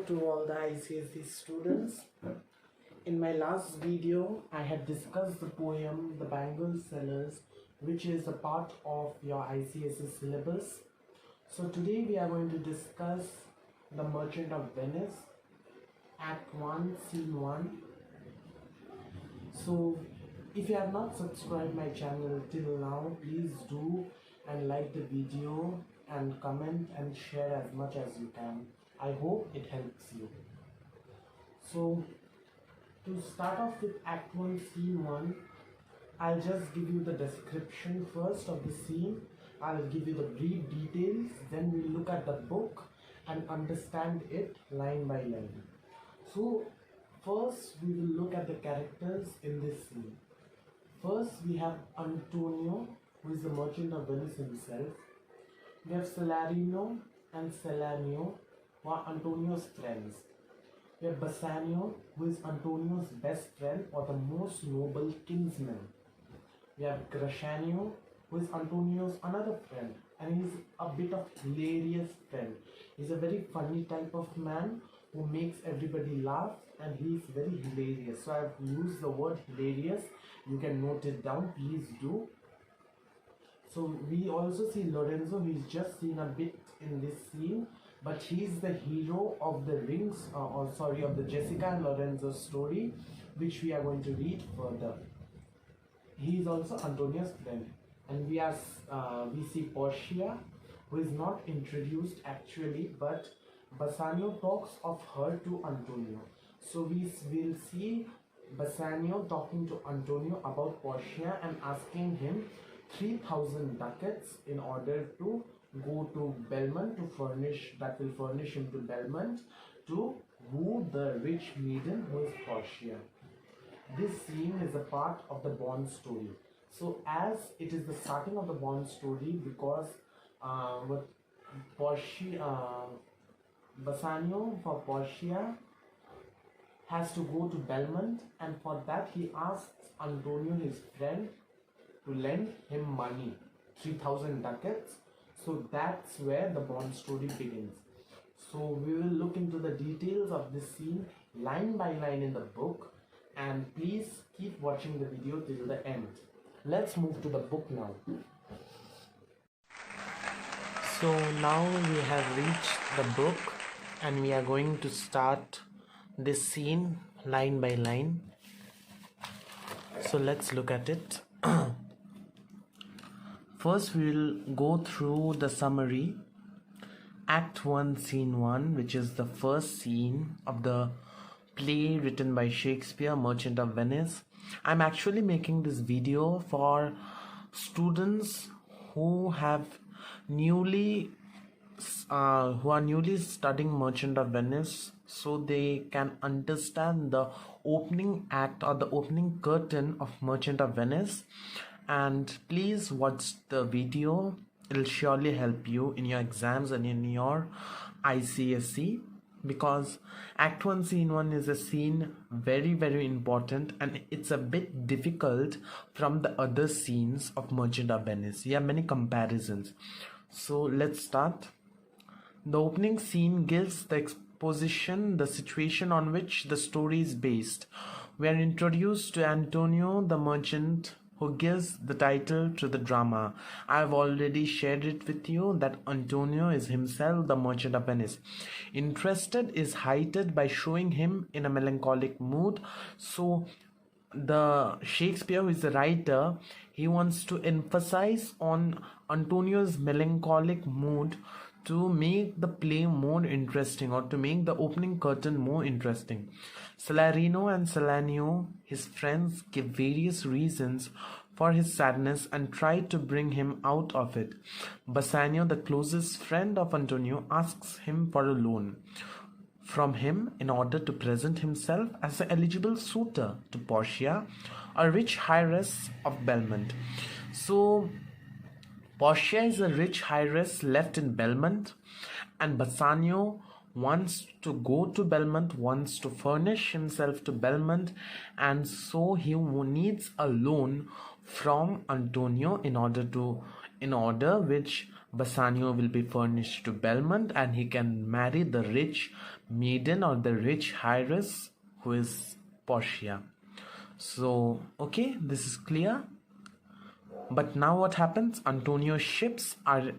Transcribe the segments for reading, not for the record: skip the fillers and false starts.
to all the ICSE students. In my last video, I had discussed the poem The Bangle Sellers, which is a part of your ICSE syllabus. So today we are going to discuss The Merchant of Venice, Act 1, Scene 1. So if you have not subscribed my channel till now, please do and like the video and comment and share as much as you can. I hope it helps you. So to start off with Act 1 Scene 1, I'll just give you the description first of the scene. I'll give you the brief details, then we'll look at the book and understand it line by line. So first we will look at the characters in this scene. First we have Antonio, who is the merchant of Venice himself. We have Salarino and Celanio, who are Antonio's friends. We have Bassanio, who is Antonio's best friend or the most noble kinsman. We have Gratiano, who is Antonio's another friend, and he's a bit of hilarious friend. He's a very funny type of man who makes everybody laugh, and he's very hilarious. So I've used the word hilarious. You can note it down, please do. So we also see Lorenzo, who is just seen a bit in this scene, but he's the hero of the of the Jessica and Lorenzo story, which we are going to read further. He is also Antonio's friend, and we see Portia, who is not introduced actually, but Bassanio talks of her to Antonio. So we will see Bassanio talking to Antonio about Portia and asking him 3,000 ducats in order to go to Belmont that will furnish him to Belmont to woo the rich maiden who is Portia. This scene is a part of the Bond story. So as it is the starting of the Bond story, because Bassanio for Portia has to go to Belmont, and for that he asks Antonio, his friend, to lend him money, 3,000 ducats. So that's where the Bond story begins. So we will look into the details of this scene line by line in the book, and please keep watching the video till the end. Let's move to the book now. So now we have reached the book, and we are going to start this scene line by line. So let's look at it. First we will go through the summary. Act 1 Scene 1, which is the first scene of the play written by Shakespeare, Merchant of Venice. I'm actually making this video for students who are newly studying Merchant of Venice, so they can understand the opening act or the opening curtain of Merchant of Venice. And please watch the video. It'll surely help you in your exams and in your ICSE, because Act 1 Scene 1 is a scene very important, and it's a bit difficult from the other scenes of Merchant of Venice. We have many comparisons. So let's start. The opening scene gives the exposition, the situation on which the story is based. We are introduced to Antonio the merchant, who gives the title to the drama. I have already shared it with you that Antonio is himself the Merchant of Venice. Interested is heightened by showing him in a melancholic mood. So the Shakespeare, who is the writer, he wants to emphasize on Antonio's melancholic mood to make the play more interesting, or to make the opening curtain more interesting. Salarino and Celanio, his friends, give various reasons for his sadness and try to bring him out of it. Bassanio, the closest friend of Antonio, asks him for a loan from him in order to present himself as an eligible suitor to Portia, a rich heiress of Belmont. So Portia is a rich heiress left in Belmont, and Bassanio wants to go to Belmont, wants to furnish himself to Belmont, and so he needs a loan from Antonio in order which Bassanio will be furnished to Belmont and he can marry the rich maiden or the rich heiress who is Portia. So, okay, this is clear. But now what happens? Antonio's ships are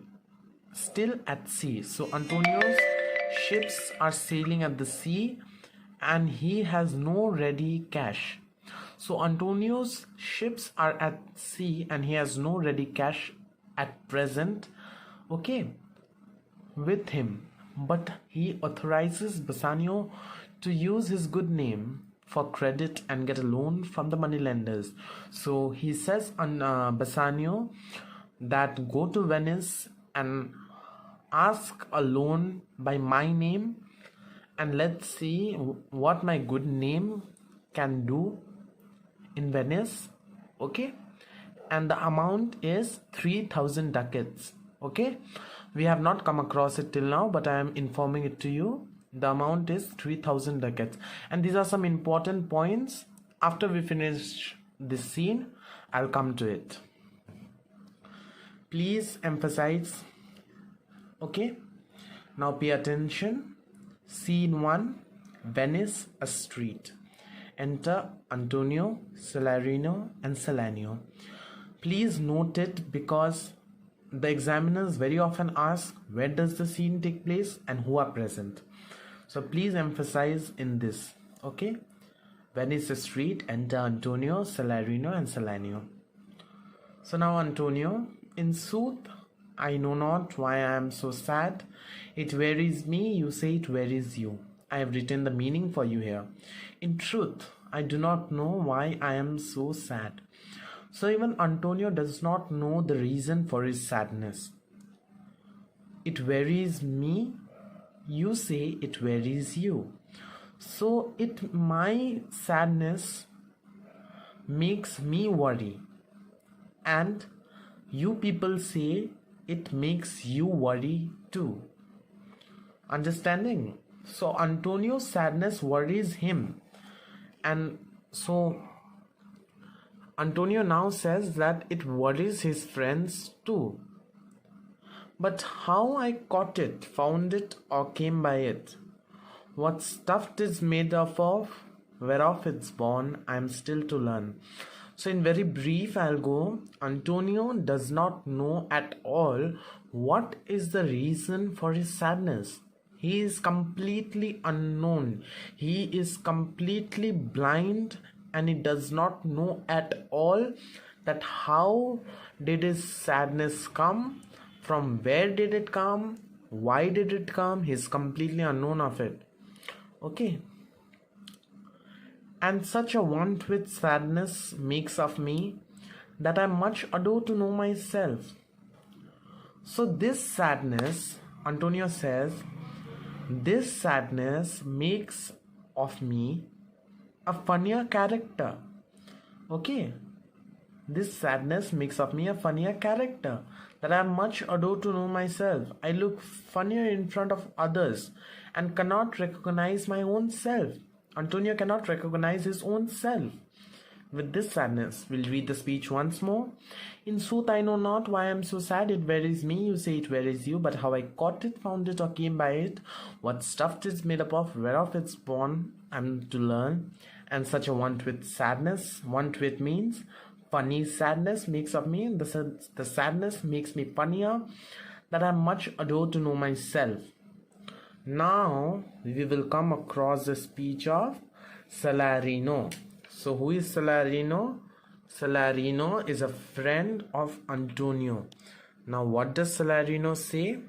still at sea. So Antonio's ships are sailing at the sea and he has no ready cash. So Antonio's ships are at sea and he has no ready cash at present, okay, with him. But he authorizes Bassanio to use his good name for credit and get a loan from the moneylenders. So he says on Bassanio that go to Venice and ask a loan by my name and let's see what my good name can do in Venice, okay? And the amount is 3,000 ducats, okay? We have not come across it till now, but I am informing it to you. The amount is 3,000 ducats. And these are some important points. After we finish this scene, I'll come to it. Please emphasize, okay? Now pay attention. Scene 1, Venice, a street. Enter Antonio, Salarino and Salanio. Please note it because the examiners very often ask where does the scene take place and who are present. So please emphasize in this, okay? Venice, a street. Enter Antonio, Salarino and Salanio. So now Antonio, in sooth, I know not why I am so sad. It wearies me, you say it wearies you. I have written the meaning for you here. In truth, I do not know why I am so sad. So even Antonio does not know the reason for his sadness. It wearies me, you say it wearies you. So my sadness makes me worry. And you people say it makes you worry too. Understanding? So Antonio's sadness worries him. And so Antonio now says that it worries his friends too. But how I caught it, found it, or came by it, what stuff it is made of, whereof it's born, I am still to learn. So in very brief, I'll go. Antonio does not know at all what is the reason for his sadness. He is completely unknown. He is completely blind and he does not know at all that how did his sadness come, from where did it come, why did it come. He is completely unknown of it. Okay. And such a want with sadness makes of me that I much ado to know myself. So this sadness, Antonio says, this sadness makes of me a funnier character. Okay. This sadness makes of me a funnier character, that I am much ado to know myself. I look funnier in front of others and cannot recognize my own self. Antonio cannot recognize his own self. With this sadness, we'll read the speech once more. In sooth, I know not why I am so sad. It wearies me, you say it wearies you. But how I caught it, found it, or came by it, what stuff it is made up of, whereof it's born, I'm to learn. And such a want with sadness, want with means funny sadness makes of me. The sadness makes me funnier, that I much ado to know myself. Now we will come across the speech of Salarino. So who is Salarino? Salarino is a friend of Antonio. Now what does Salarino say?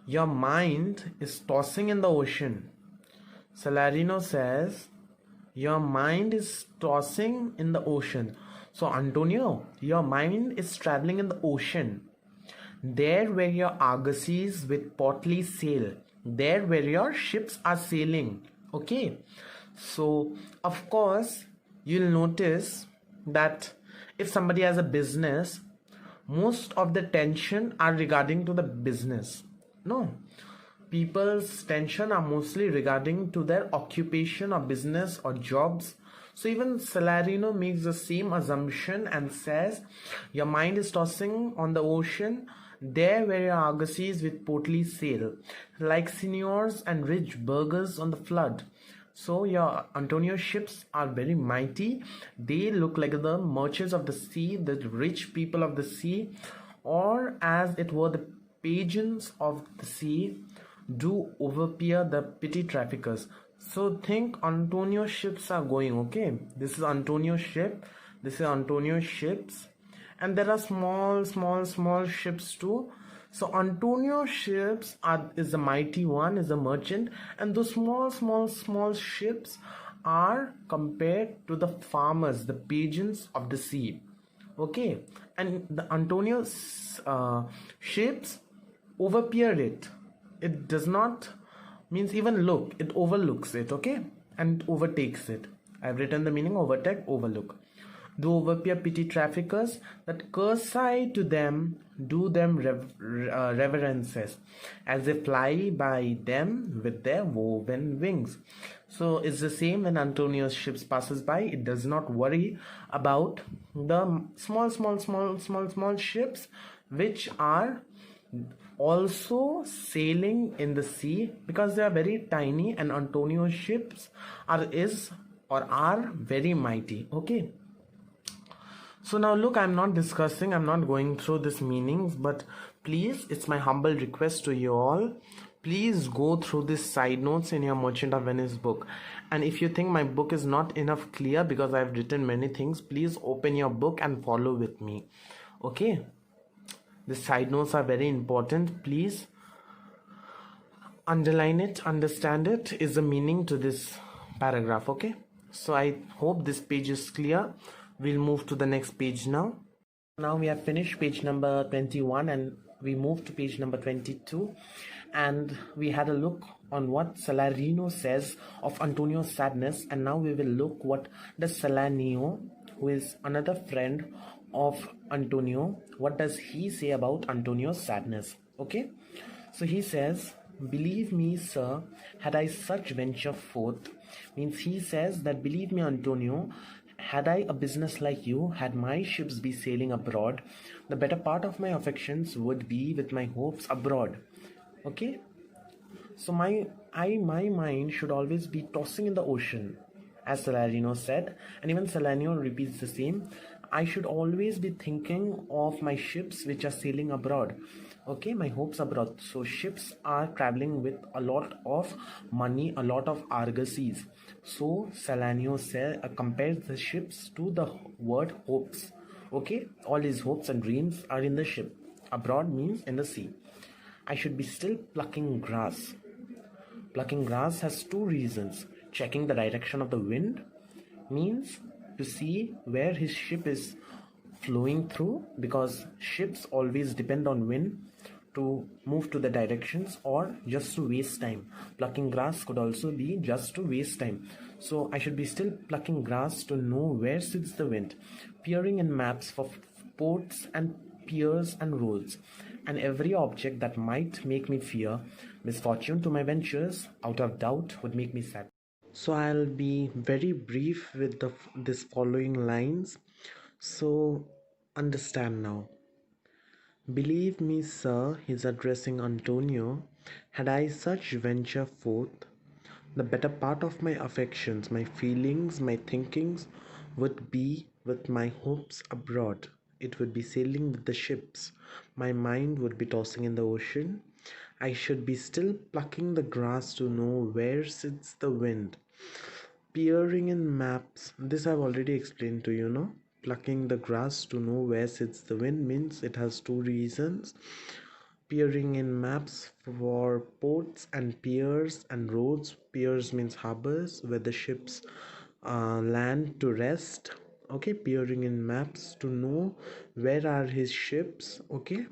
Your mind is tossing in the ocean. Salarino says, your mind is tossing in the ocean. So Antonio, your mind is traveling in the ocean. There where your argosies with portly sail, there where your ships are sailing. Okay. So of course you'll notice that if somebody has a business, most of the tension are regarding to the business. No, people's tension are mostly regarding to their occupation or business or jobs. So even Salarino makes the same assumption and says your mind is tossing on the ocean, There were argosies with portly sail, like signors and rich burghers on the flood. So your Antonio ships are very mighty. They look like the merchants of the sea, the rich people of the sea, or as it were the pageants of the sea, do overpeer the petty traffickers. So think Antonio ships are going, okay? This is Antonio ship. This is Antonio ships, and there are small ships too. So Antonio ships is the mighty one, is a merchant, and those small ships are compared to the farmers, the pigeons of the sea. Okay, and the Antonio ships overpeer it. It does not means even look. It overlooks it. Okay, and overtakes it. I've written the meaning: overtake, overlook. Do overpeer petty traffickers that curtsy to them, do them reverences, as they fly by them with their woven wings. So it's the same when Antonio's ships passes by. It does not worry about the small ships which are also sailing in the sea, because they are very tiny, and Antonio's ships are very mighty. Okay, so now look, I'm not going through this meanings, but please, it's my humble request to you all, please go through this side notes in your Merchant of Venice book. And if you think my book is not enough clear because I've written many things, please open your book and follow with me. Okay, the side notes are very important. Please underline it, understand it, is the meaning to this paragraph. Okay, so I hope this page is clear. We'll move to the next page now. Now we have finished page number 21 and we move to page number 22, and we had a look on what Salarino says of Antonio's sadness, and now we will look what does Salanio, who is another friend of Antonio, what does he say about Antonio's sadness. Okay, so he says, "Believe me, sir, had I such venture forth," means he says that, believe me, Antonio, had I a business like you, had my ships be sailing abroad, the better part of my affections would be with my hopes abroad. Okay, so my mind should always be tossing in the ocean, as Salarino said, and even Salanio repeats the same. I should always be thinking of my ships which are sailing abroad. Okay, my hopes abroad. So ships are traveling with a lot of money, a lot of argosies. So Salanio compares the ships to the word hopes. Okay, all his hopes and dreams are in the ship. Abroad means in the sea. I should be still plucking grass. Plucking grass has two reasons. Checking the direction of the wind means to see where his ship is flowing through, because ships always depend on wind to move to the directions, or just to waste time. Plucking grass could also be just to waste time. So I should be still plucking grass to know where sits the wind. Peering in maps for ports and piers and roads, and every object that might make me fear misfortune to my ventures, out of doubt, would make me sad. So I'll be very brief with this following lines. So understand now. Believe me, sir, he's addressing Antonio, had I such venture forth, the better part of my affections, my feelings, my thinkings would be with my hopes abroad. It would be sailing with the ships. My mind would be tossing in the ocean. I should be still plucking the grass to know where sits the wind. Peering in maps, this I've already explained to you, no? Plucking the grass to know where sits the wind means it has two reasons. Peering in maps for ports and piers and roads. Piers means harbors where the ships land to rest. Okay, peering in maps to know where are his ships. Okay,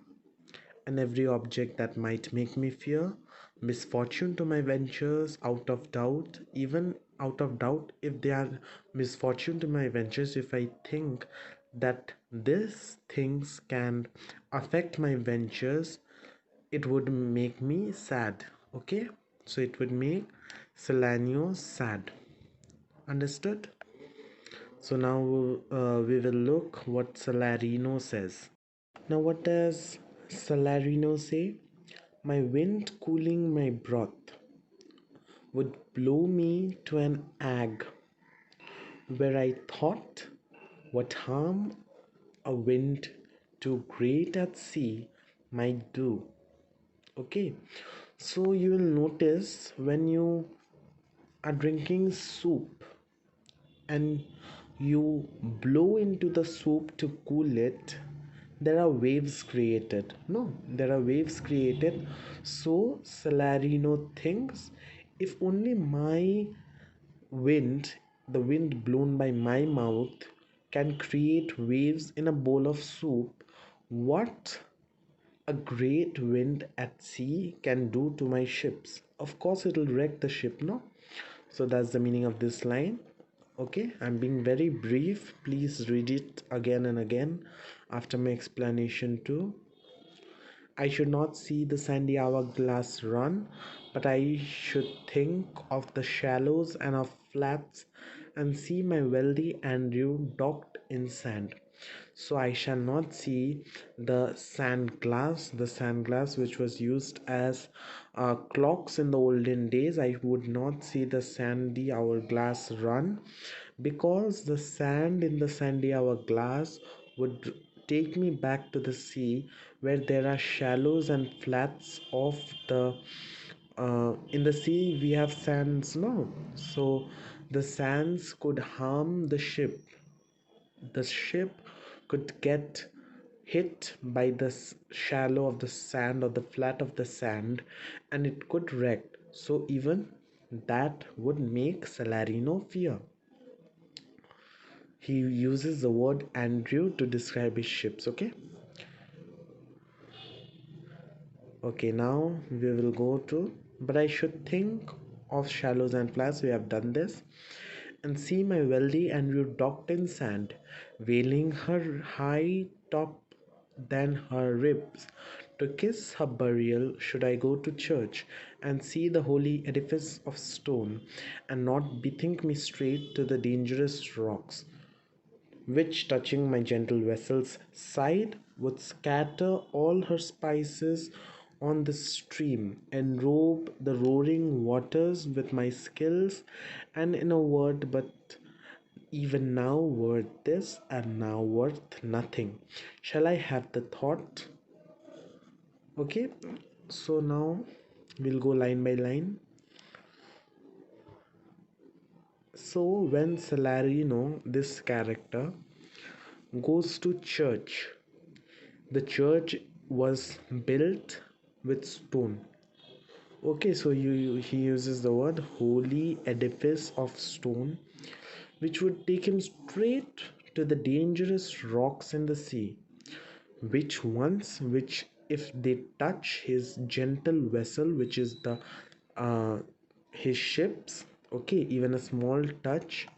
and every object that might make me fear misfortune to my ventures, out of doubt, even out of doubt, if they are misfortune to my ventures, if I think that these things can affect my ventures, it would make me sad. Okay, so it would make Salanio sad. Understood? So now we will look what Salarino says. Now what does Salarino say, my wind cooling my broth would blow me to an egg where I thought what harm a wind too great at sea might do. Okay, so you will notice when you are drinking soup and you blow into the soup to cool it, there are waves created. No, there are waves created. So Salarino thinks, if only my wind, the wind blown by my mouth, can create waves in a bowl of soup, what a great wind at sea can do to my ships. Of course, it'll wreck the ship, no? So that's the meaning of this line. Okay, I'm being very brief. Please read it again and again after my explanation too. I should not see the sandy hourglass run, but I should think of the shallows and of flats and see my wealthy Andrew docked in sand. So I shall not see the sand glass which was used as clocks in the olden days. I would not see the sandy hourglass run, because the sand in the sandy hourglass would take me back to the sea, where there are shallows and flats of the in the sea we have sands, no? So the sands could harm the ship. The ship could get hit by the shallow of the sand or the flat of the sand, and it could wreck. So even that would make Salarino fear. He uses the word Andrew to describe his ships. Okay, now we will go to, but I should think of shallows and flats. We have done this. And see my wealthy Andrew docked in sand, veiling her high top than her ribs. To kiss her burial should I go to church, and see the holy edifice of stone, and not bethink me straight to the dangerous rocks, which touching my gentle vessel's side would scatter all her spices on the stream, and robe the roaring waters with my skills, and in a word, but even now worth this, and now worth nothing. Shall I have the thought? Okay, so now we'll go line by line. So when Salarino, this character, goes to church, the church was built with stone. Okay, so he uses the word holy edifice of stone, which would take him straight to the dangerous rocks in the sea, which if they touch his gentle vessel, which is the uh, his ships, okay, even a small touch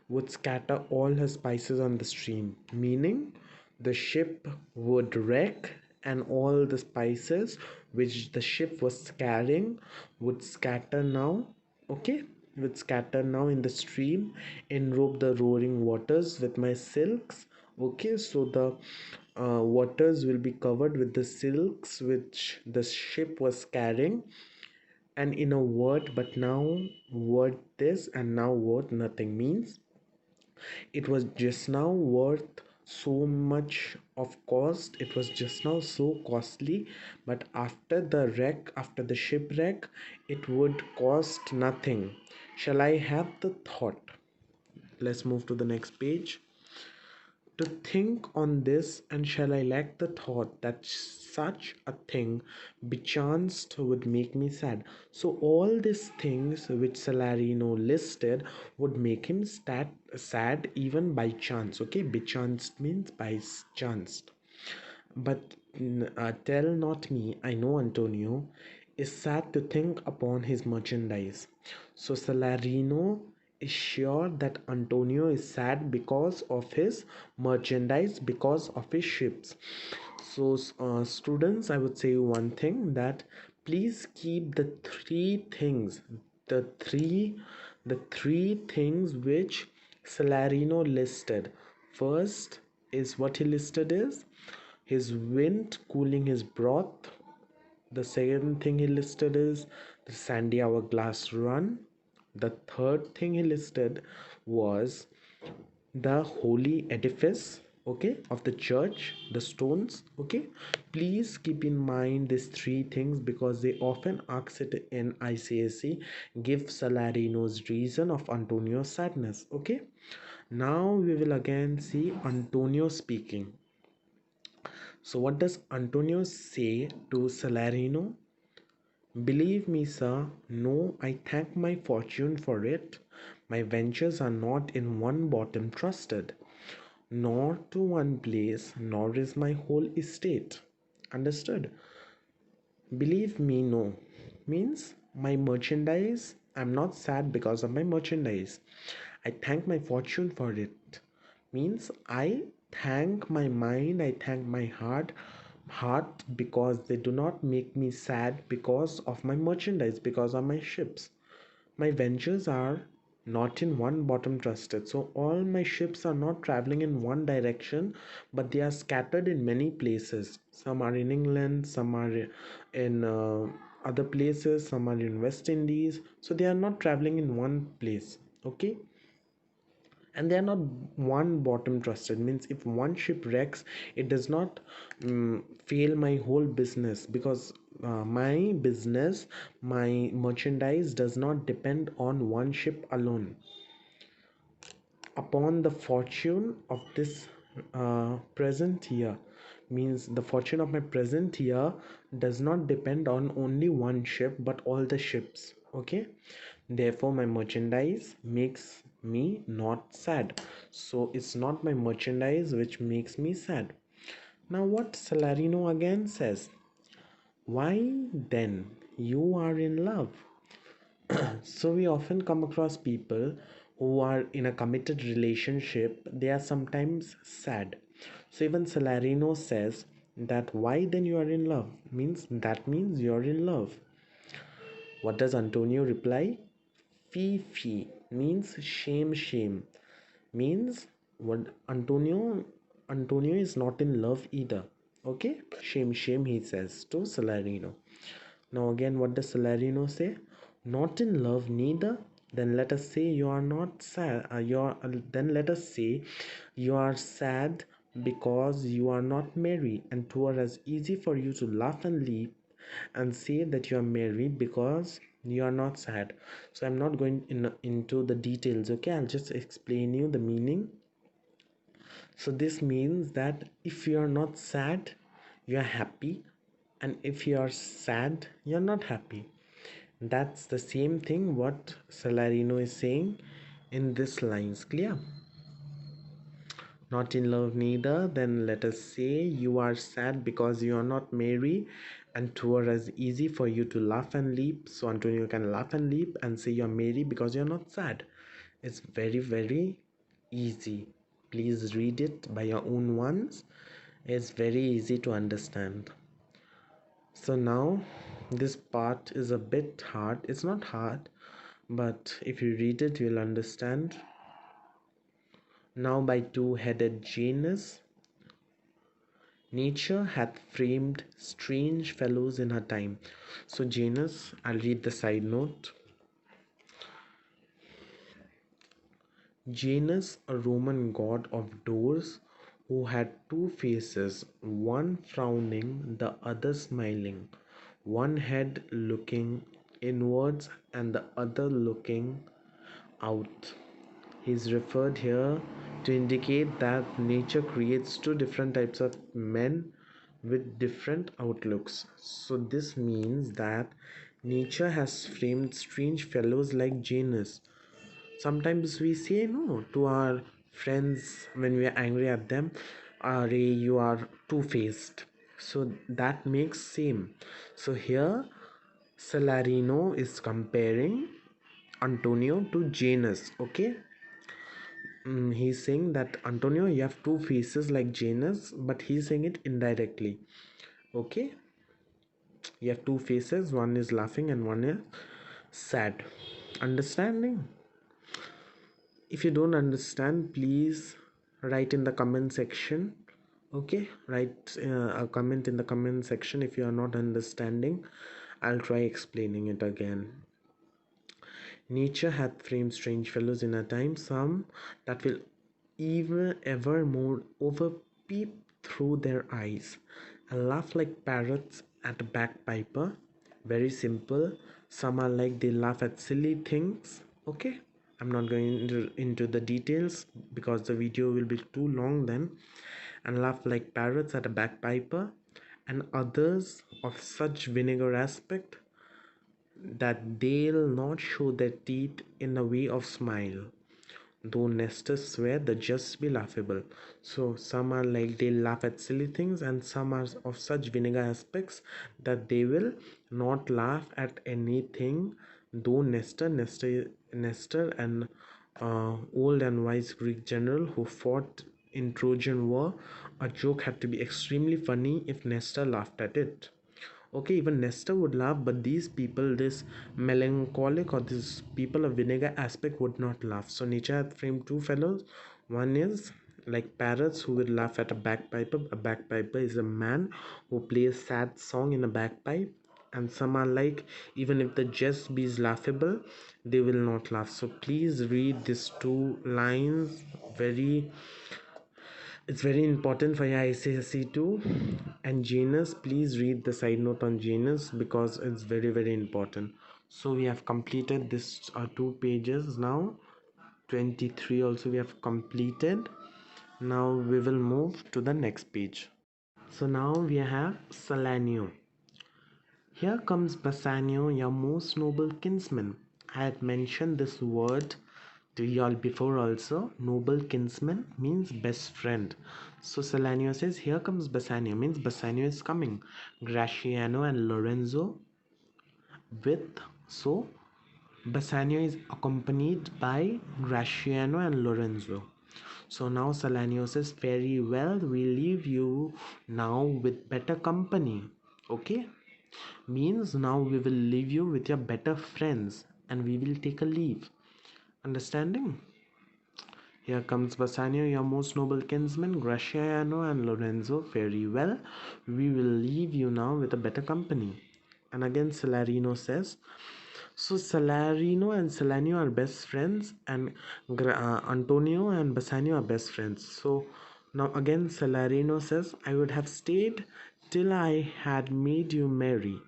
would scatter all her spices on the stream, meaning the ship would wreck, and all the spices which the ship was carrying would scatter now, okay, would scatter now in the stream, enrobe the roaring waters with my silks. Okay, so the waters will be covered with the silks which the ship was carrying, and in a word, but now worth this and now worth nothing, means it was just now worth so much of cost, it was just now so costly, but after the shipwreck, it would cost nothing. Shall I have the thought? Let's move to the next page. To think on this, and shall I lack the thought that such a thing bechanced would make me sad. So all these things which Salarino listed would make him sad even by chance. Okay, bechanced means by chance. But tell not me, I know Antonio is sad to think upon his merchandise. So Salarino is sure that Antonio is sad because of his merchandise, because of his ships. So students, I would say one thing, that please keep the the three three things which Salarino listed. First is what he listed is his wind cooling his broth. The second thing he listed is the sandy hourglass run. The third thing he listed was the holy edifice, okay, of the church, the stones, okay. Please keep in mind these three things because they often ask it in ICSE. Give Salarino's reason of Antonio's sadness, okay. Now we will again see Antonio speaking. So what does Antonio say to Salarino? Believe me, sir, no, I thank my fortune for it. My ventures are not in one bottom trusted, nor to one place, nor is my whole estate. Understood? Believe me, no. Means my merchandise, I'm not sad because of my merchandise. I thank my fortune for it. Means I thank my mind, I thank my heart because they do not make me sad because of my merchandise, because of my ships. My ventures are not in one bottom trusted. So all my ships are not traveling in one direction, but they are scattered in many places. Some are in England, some are in other places, some are in West Indies. So they are not traveling in one place. Okay, and they are not one bottom trusted. Means if one ship wrecks, it does not fail my whole business, because my business, my merchandise does not depend on one ship alone. Upon the fortune of this present year, means the fortune of my present year does not depend on only one ship but all the ships, okay. Therefore my merchandise makes me not sad. So it's not my merchandise which makes me sad. Now what Salarino again says, why then you are in love. So we often come across people who are in a committed relationship, they are sometimes sad. So even Salarino says that why then you are in love, means that means you're in love. What does Antonio reply? Fee fee, means shame shame, means what Antonio is not in love either, okay. Shame shame, he says to Salarino. Now again, what does Salarino say? Not in love neither. Then let us say you are not sad. Then let us say you are sad because you are not merry, and 'twere as easy for you to laugh and leap and say that you are merry because you are not sad. So I'm not going into the details. Okay, I'll just explain you the meaning. So this means that if you are not sad, you are happy, and if you are sad, you're not happy. That's the same thing what Salarino is saying in this lines. Clear? Not in love neither, then let us say you are sad because you are not merry, and 'twere as easy for you to laugh and leap. So Antonio can laugh and leap and say you're merry because you're not sad. It's very, very easy. Please read it by your own ones. It's very easy to understand. So now this part is a bit hard. It's not hard, but if you read it, you'll understand. Now by two-headed Janus, nature hath framed strange fellows in her time. So Janus, I'll read the side note. Janus, a Roman god of doors, who had two faces, one frowning, the other smiling, one head looking inwards and the other looking out. He is referred here to indicate that nature creates two different types of men with different outlooks. So this means that nature has framed strange fellows like Janus. Sometimes we say no to our friends when we are angry at them, are you are two-faced. So that makes same. So here Salarino is comparing Antonio to Janus, okay. He's saying that Antonio, you have two faces like Janus, but he's saying it indirectly, okay. You have two faces, one is laughing and one is sad. Understanding? If you don't understand, please write in the comment section, Okay, write a comment in the comment section if you are not understanding. I'll try explaining it again. Nature hath framed strange fellows in a time, some that will even evermore over peep through their eyes, and laugh like parrots at a bagpiper. Very simple. Some are like they laugh at silly things. Okay, I'm not going into the details because the video will be too long then. And laugh like parrots at a bagpiper, and others of such vinegar aspect that they'll not show their teeth in a way of smile, though nesters swear the just be laughable. So some are like they laugh at silly things, and some are of such vinegar aspects that they will not laugh at anything, though Nestor and old and wise Greek general who fought in Trojan War, a joke had to be extremely funny if Nestor laughed at it. Okay, even Nestor would laugh, but these people, this melancholic or this people of vinegar aspect would not laugh. So nature hath framed two fellows. One is like parrots who will laugh at a bagpiper. A bagpiper is a man who plays sad song in a bagpipe. And some are like, even if the jest be is laughable, they will not laugh. So please read these two lines very. It's very important for your ICSE too. And Janus, please read the side note on Janus because it's very important. So we have completed this 2 pages now. 23 also we have completed. Now we will move to the next page. So now we have Salanio. Here comes Bassanio, your most noble kinsman. I had mentioned this word to y'all before also. Noble kinsman means best friend. So Salanio says, here comes Bassanio, means Bassanio is coming. Graciano and Lorenzo with, so Bassanio is accompanied by Graciano and Lorenzo. So now Salanio says, very well, we leave you now with better company. Okay, means now we will leave you with your better friends and we will take a leave. Understanding? Here comes Bassanio, your most noble kinsman, Graciano and Lorenzo. Very well, we will leave you now with a better company. And again Salarino says, so Salarino and Salanio are best friends, and Antonio and Bassanio are best friends. So now again Salarino says, I would have stayed till I had made you merry,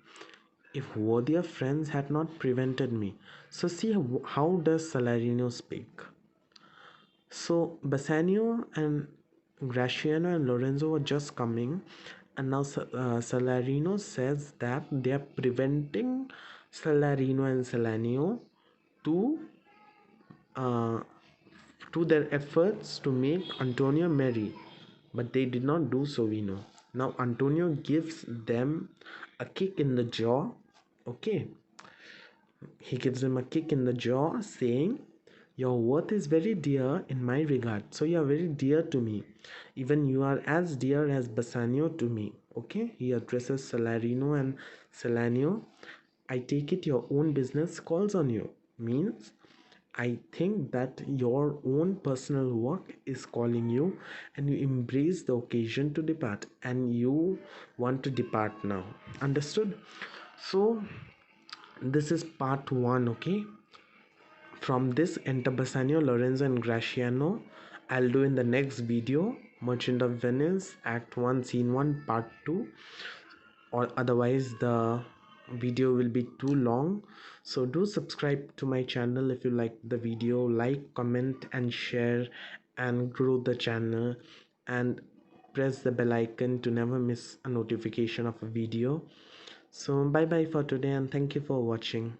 if worthier friends had not prevented me. So see how does Salarino speak. So Bassanio and Graciano and Lorenzo were just coming, and now Salarino says that they are preventing Salarino and Salanio to their efforts to make Antonio marry, but they did not do so. We know now. Antonio gives them a kick in the jaw. Okay, he gives them a kick in the jaw, saying, your worth is very dear in my regard. So you are very dear to me. Even you are as dear as Bassanio to me. Okay, he addresses Salarino and Salanio. I take it your own business calls on you. Means, I think that your own personal work is calling you and you embrace the occasion to depart and you want to depart now. Understood? So this is part 1. Okay, from this enter Bassanio, Lorenzo and Graciano. I'll do in the next video Merchant of Venice Act 1 Scene 1 Part 2, or otherwise the video will be too long. So do subscribe to my channel if you like the video, like, comment and share and grow the channel, and press the bell icon to never miss a notification of a video. So bye bye for today and thank you for watching.